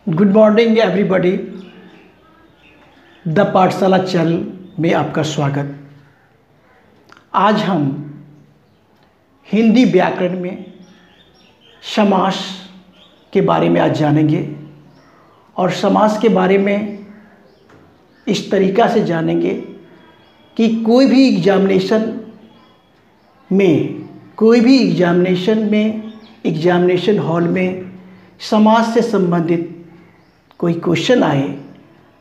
Good morning everybody. The पाठशाला channel में आपका स्वागत। आज हम हिंदी व्याकरण में समास के बारे में आज जानेंगे और समास के बारे में इस तरीक़ा से जानेंगे कि कोई भी एग्जामिनेशन हॉल में समास से संबंधित कोई क्वेश्चन आए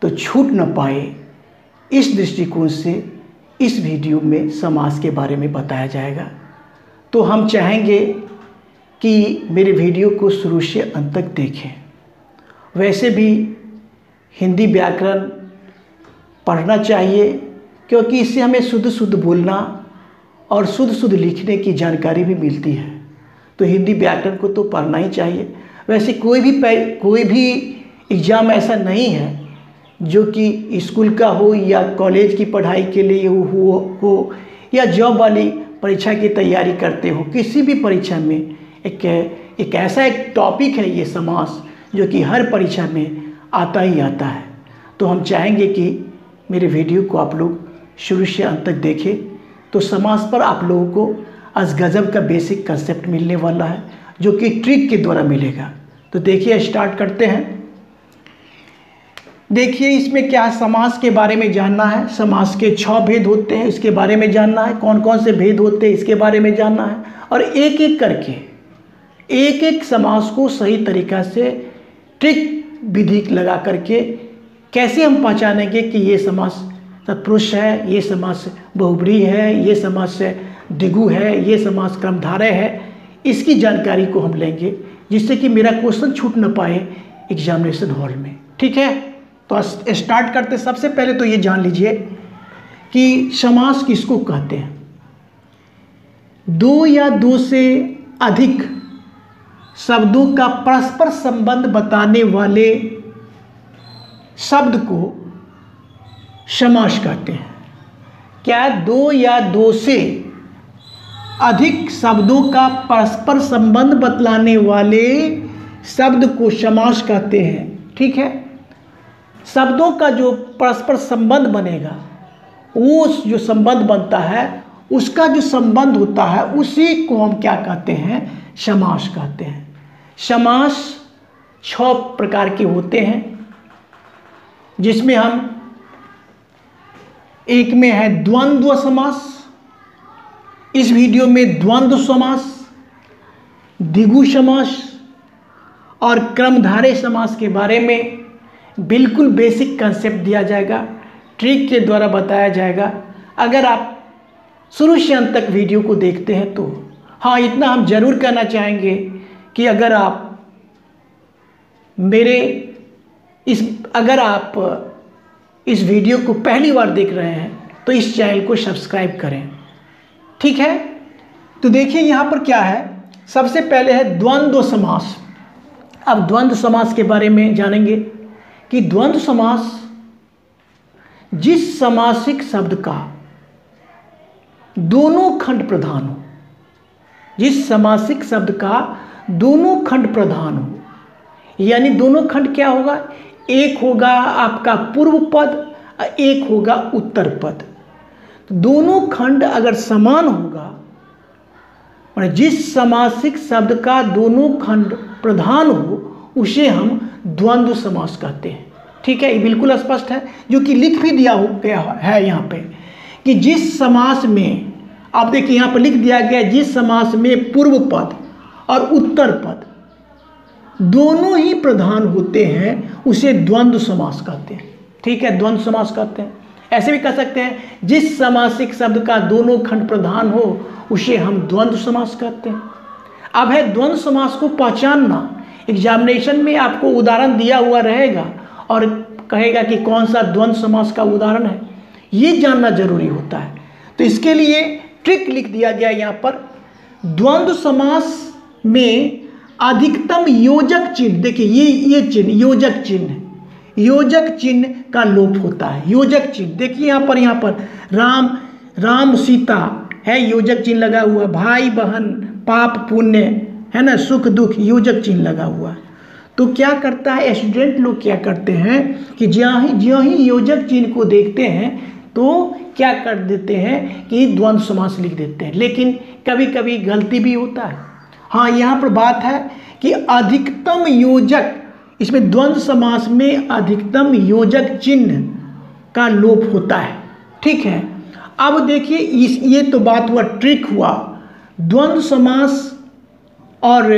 तो छूट न पाए, इस दृष्टिकोण से इस वीडियो में समास के बारे में बताया जाएगा। तो हम चाहेंगे कि मेरे वीडियो को शुरू से अंत तक देखें। वैसे भी हिंदी व्याकरण पढ़ना चाहिए क्योंकि इससे हमें शुद्ध बोलना और शुद्ध लिखने की जानकारी भी मिलती है। तो हिंदी व्याकरण को तो पढ़ना ही चाहिए। वैसे कोई भी एग्ज़ाम ऐसा नहीं है जो कि स्कूल का हो या कॉलेज की पढ़ाई के लिए हो या जॉब वाली परीक्षा की तैयारी करते हो, किसी भी परीक्षा में एक ऐसा टॉपिक है ये समास जो कि हर परीक्षा में आता ही आता है। तो हम चाहेंगे कि मेरे वीडियो को आप लोग शुरू से अंत तक देखें तो समास पर आप लोगों को आज गजब का बेसिक कंसेप्ट मिलने वाला है जो कि ट्रिक के द्वारा मिलेगा। तो देखिए, स्टार्ट करते हैं। देखिए इसमें क्या समास के बारे में जानना है। समास के 6 भेद होते हैं, इसके बारे में जानना है। कौन कौन से भेद होते हैं इसके बारे में जानना है और एक एक करके एक समास को सही तरीक़ा से ट्रिक विधि लगा करके कैसे हम पहचानेंगे कि ये समास तत्पुरुष है, ये समास बहुब्रीहि है, ये समास द्विगु है, ये समास क्रमधारय है, इसकी जानकारी को हम लेंगे जिससे कि मेरा क्वेश्चन छूट न पाए एग्जामिनेशन हॉल में। ठीक है, तो स्टार्ट करते। सबसे पहले तो ये जान लीजिए कि समास किसको कहते हैं। दो या दो से अधिक शब्दों का परस्पर संबंध बताने वाले शब्द को समास कहते हैं। क्या? दो या दो से अधिक शब्दों का परस्पर संबंध बतलाने वाले शब्द को समास कहते हैं। ठीक है, शब्दों का जो परस्पर संबंध बनेगा, वो जो संबंध बनता है उसका जो संबंध होता है उसी को हम क्या कहते हैं? समास कहते हैं। समास 6 प्रकार के होते हैं जिसमें हम एक में है द्वंद्व समास। इस वीडियो में द्वंद्व समास, द्विगु समास और क्रमधारय समास के बारे में बिल्कुल बेसिक कंसेप्ट दिया जाएगा, ट्रिक के द्वारा बताया जाएगा। अगर आप शुरू से अंत तक वीडियो को देखते हैं तो हाँ, इतना हम ज़रूर कहना चाहेंगे कि अगर आप इस वीडियो को पहली बार देख रहे हैं तो इस चैनल को सब्सक्राइब करें। ठीक है, तो देखिए यहाँ पर क्या है। सबसे पहले है द्वंद्व समास। अब द्वंद्व समास के बारे में जानेंगे कि द्वंद्व समास जिस समासिक शब्द का दोनों खंड प्रधान हो, जिस समासिक शब्द का दोनों खंड प्रधान हो, यानी दोनों खंड क्या होगा? एक होगा आपका पूर्व पद, एक होगा उत्तर पद। दोनों खंड अगर समान होगा, जिस समासिक शब्द का दोनों खंड प्रधान हो उसे हम द्वंद्व समास कहते हैं। ठीक है, ये बिल्कुल स्पष्ट है, जो कि लिख भी दिया गया है यहाँ पे कि जिस समास में, आप देखिए यहाँ पर लिख दिया गया, जिस समास में पूर्व पद और उत्तर पद दोनों ही प्रधान होते हैं उसे द्वंद्व समास कहते हैं। ठीक है, द्वंद्व समास कहते हैं। ऐसे भी कह सकते हैं जिस समासिक शब्द का दोनों खंड प्रधान हो उसे हम द्वंद्व समास कहते हैं। अब है द्वंद्व समास को पहचानना। एग्जामिनेशन में आपको उदाहरण दिया हुआ रहेगा और कहेगा कि कौन सा द्वंद्व समास का उदाहरण है, ये जानना जरूरी होता है। तो इसके लिए ट्रिक लिख दिया गया यहाँ पर। द्वंद्व समास में अधिकतम योजक चिन्ह, देखिए ये चिन्ह योजक चिन्ह का लोप होता है। योजक चिन्ह देखिए यहाँ पर राम सीता है, योजक चिन्ह लगा हुआ। भाई बहन, पाप पुण्य है ना, सुख दुख, योजक चिन्ह लगा हुआ। तो क्या करता है स्टूडेंट लोग, क्या करते हैं कि ज्यों ही योजक चिन्ह को देखते हैं तो क्या कर देते हैं कि द्वंद्व समास लिख देते हैं, लेकिन कभी कभी गलती भी होता है। हाँ, यहाँ पर बात है कि अधिकतम योजक, इसमें द्वंद्व समास में अधिकतम योजक चिन्ह का लोप होता है। ठीक है, अब देखिए ये तो बात हुआ, ट्रिक हुआ। द्वंद्व समास और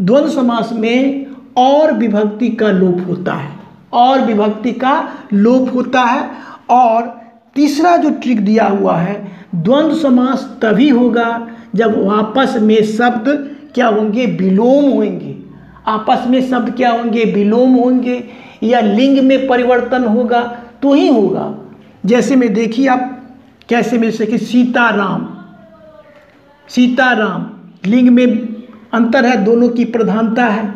द्वंद्व समास में और विभक्ति का लोप होता है, और विभक्ति का लोप होता है। और तीसरा जो ट्रिक दिया हुआ है, द्वंद्व समास तभी होगा जब आपस में शब्द क्या होंगे, विलोम होंगे। आपस में शब्द क्या होंगे, विलोम होंगे, या लिंग में परिवर्तन होगा तो ही होगा। जैसे में देखिए आप कैसे मिल सके, सीताराम, सीताराम लिंग में अंतर है, दोनों की प्रधानता है,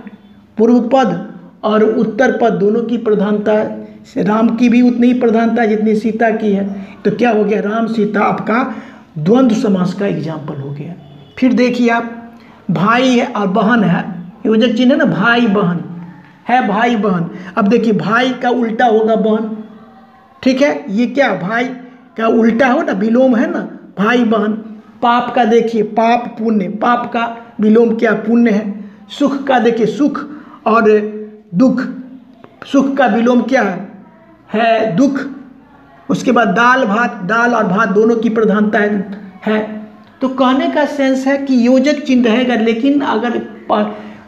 पूर्व पद और उत्तर पद दोनों की प्रधानता है। राम की भी उतनी ही प्रधानता है जितनी सीता की है, तो क्या हो गया, राम सीता आपका द्वंद्व समास का एग्जाम्पल हो गया। फिर देखिए आप, भाई है और बहन है, योजक चिन्ह है ना, भाई बहन है, भाई बहन। अब देखिए भाई का उल्टा होगा बहन, ठीक है, ये क्या भाई का उल्टा हो ना, विलोम है ना, भाई बहन। पाप का देखिए, पाप पुण्य, पाप का विलोम क्या, पुण्य है। सुख का देखिए, सुख और दुख, सुख का विलोम क्या है दुख। उसके बाद दाल भात, दाल और भात दोनों की प्रधानता है। तो कहने का सेंस है कि योजक चिन्ह रहेगा, लेकिन अगर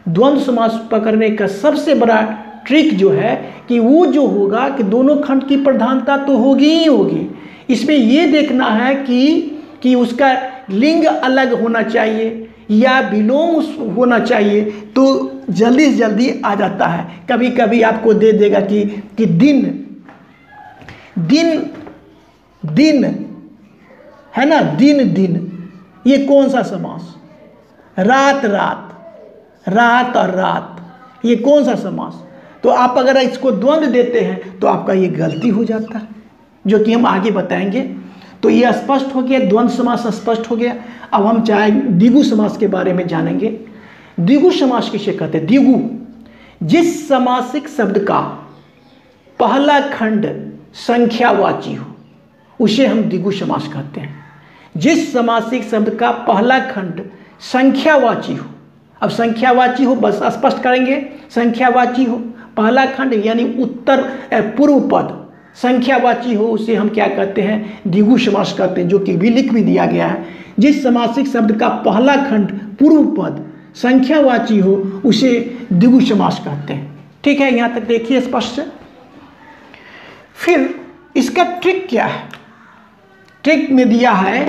द्वंद्व समास पकड़ने का सबसे बड़ा ट्रिक जो है कि वो जो होगा कि दोनों खंड की प्रधानता तो होगी ही होगी। इसमें ये देखना है कि उसका लिंग अलग होना चाहिए या विलोम होना चाहिए, तो जल्दी से जल्दी आ जाता है। कभी कभी आपको दे देगा कि दिन दिन दिन है ना, दिन दिन, ये कौन सा समास, रात रात, रात और रात, ये कौन सा समास। तो आप अगर इसको द्वंद्व देते हैं तो आपका ये गलती हो जाता है, जो कि हम आगे बताएंगे। तो ये स्पष्ट हो गया, द्वंद्व समास स्पष्ट हो गया। अब हम चाहे द्विगु समास के बारे में जानेंगे। द्विगु समास किसे कहते हैं? द्विगु, जिस समासिक शब्द का पहला खंड संख्यावाची हो उसे हम द्विगु समास कहते हैं। जिस समासिक शब्द का पहला खंड संख्यावाची हो, अब संख्यावाची हो बस स्पष्ट करेंगे, संख्यावाची हो, पहला खंड यानी उत्तर पूर्व पद संख्यावाची हो, उसे हम क्या कहते हैं? द्विगु समास कहते हैं, जो कि लिख भी दिया गया है। जिस समासिक शब्द का पहला खंड पूर्व पद संख्यावाची हो उसे द्विगु समास कहते हैं। ठीक है, यहाँ तक देखिए स्पष्ट है। फिर इसका ट्रिक क्या है? ट्रिक में दिया है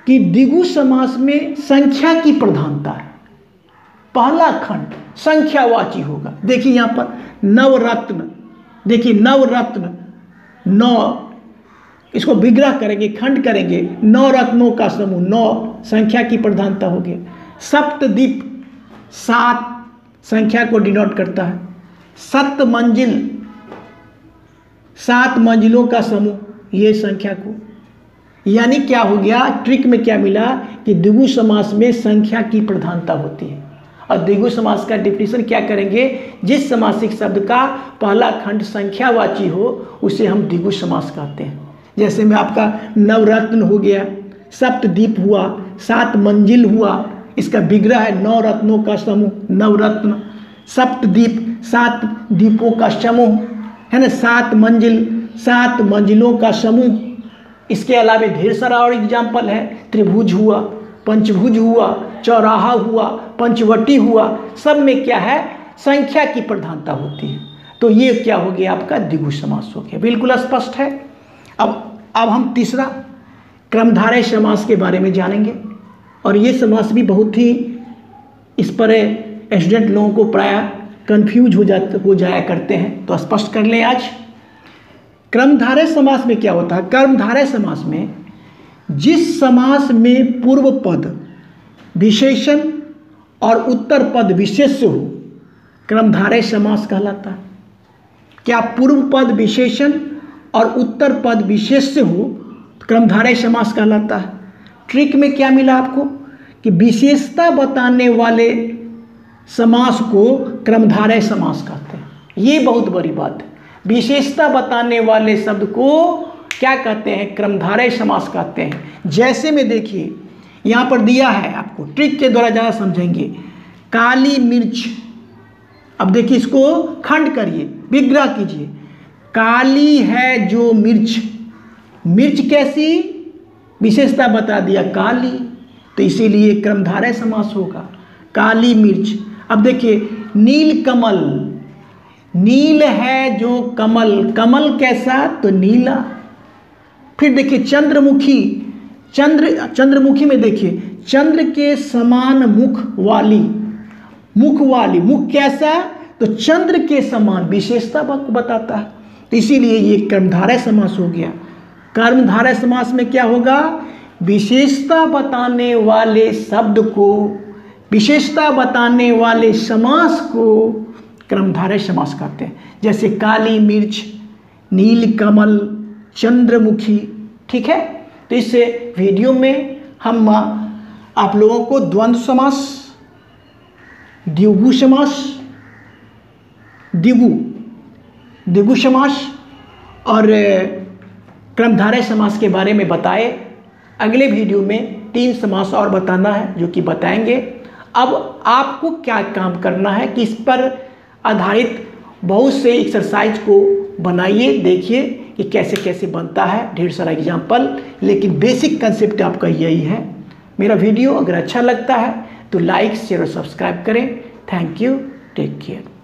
कि द्विगु समास में संख्या की प्रधानता है, पहला खंड संख्यावाची होगा। देखिए यहाँ पर नवरत्न, देखिए नवरत्न, नौ, इसको विग्रह करेंगे, खंड करेंगे, 9 रत्नों का समूह, 9 संख्या की प्रधानता हो गया। सप्तदीप, 7 संख्या को डिनोट करता है। सप्तमंजिल, 7 मंजिलों का समूह, ये संख्या को, यानी क्या हो गया, ट्रिक में क्या मिला कि द्विगु समास में संख्या की प्रधानता होती है। और द्विगु समास का डिफिनेशन क्या करेंगे? जिस समासिक शब्द का पहला खंड संख्यावाची हो उसे हम द्विगु समास कहते हैं। जैसे में आपका नवरत्न हो गया, सप्तदीप हुआ, 7 मंजिल हुआ, इसका विग्रह है 9 रत्नों का समूह, नवरत्न। सप्तदीप, 7 दीपों का समूह है ना, 7 मंजिल, 7 मंजिलों का समूह। इसके अलावा ढेर सारा और एग्जाम्पल है, त्रिभुज हुआ, पंचभुज हुआ, चौराहा हुआ, पंचवटी हुआ, सब में क्या है? संख्या की प्रधानता होती है। तो ये क्या हो गया? आपका द्विगु समास हो गया। बिल्कुल स्पष्ट है। अब हम तीसरा क्रमधारय समास के बारे में जानेंगे, और ये समास भी बहुत ही, इस पर स्टूडेंट लोगों को प्रायः कंफ्यूज हो जाया करते हैं, तो स्पष्ट कर लें आज। क्रमधारय समास में क्या होता है? कर्मधारय समास में जिस समास में पूर्व पद विशेषण और उत्तर पद विशेष्य हो, क्रमधारय समास कहलाता है। क्या पूर्व पद विशेषण और उत्तर पद विशेष्य हो, क्रमधारय समास कहलाता है। ट्रिक में क्या मिला आपको कि विशेषता बताने वाले समास को क्रमधारय समास कहते हैं। ये बहुत बड़ी बात है। विशेषता बताने वाले शब्द को क्या कहते हैं? क्रमधारय समास कहते हैं। जैसे में देखिए यहाँ पर दिया है, आपको ट्रिक के द्वारा ज़्यादा समझेंगे। काली मिर्च, अब देखिए इसको खंड करिए, विग्रह कीजिए। काली है जो मिर्च, मिर्च कैसी? विशेषता बता दिया काली, तो इसीलिए क्रमधारय समास होगा, काली मिर्च। अब देखिए नील कमल, नील है जो कमल, कमल कैसा? तो नीला। फिर देखिए चंद्रमुखी, चंद्रमुखी में देखिए चंद्र के समान मुख वाली, मुख वाली, मुख कैसा? तो चंद्र के समान, विशेषता बताता है, तो इसीलिए ये कर्मधारय समास हो गया। कर्मधारय समास में क्या होगा? विशेषता बताने वाले शब्द को, विशेषता बताने वाले समास को कर्मधारय समास कहते हैं। जैसे काली मिर्च, नील कमल, चंद्रमुखी। ठीक है, तो इस वीडियो में हम आप लोगों को द्वंद्व समास, द्विगु समास, द्विगु समास और क्रमधारय समास के बारे में बताए। अगले वीडियो में 3 समास और बताना है जो कि बताएंगे। अब आपको क्या काम करना है कि इस पर आधारित बहुत से एक्सरसाइज को बनाइए, देखिए कि कैसे कैसे बनता है, ढेर सारा एग्जाम्पल, लेकिन बेसिक कंसेप्ट आपका यही है। मेरा वीडियो अगर अच्छा लगता है तो लाइक, शेयर और सब्सक्राइब करें। Thank you, take care.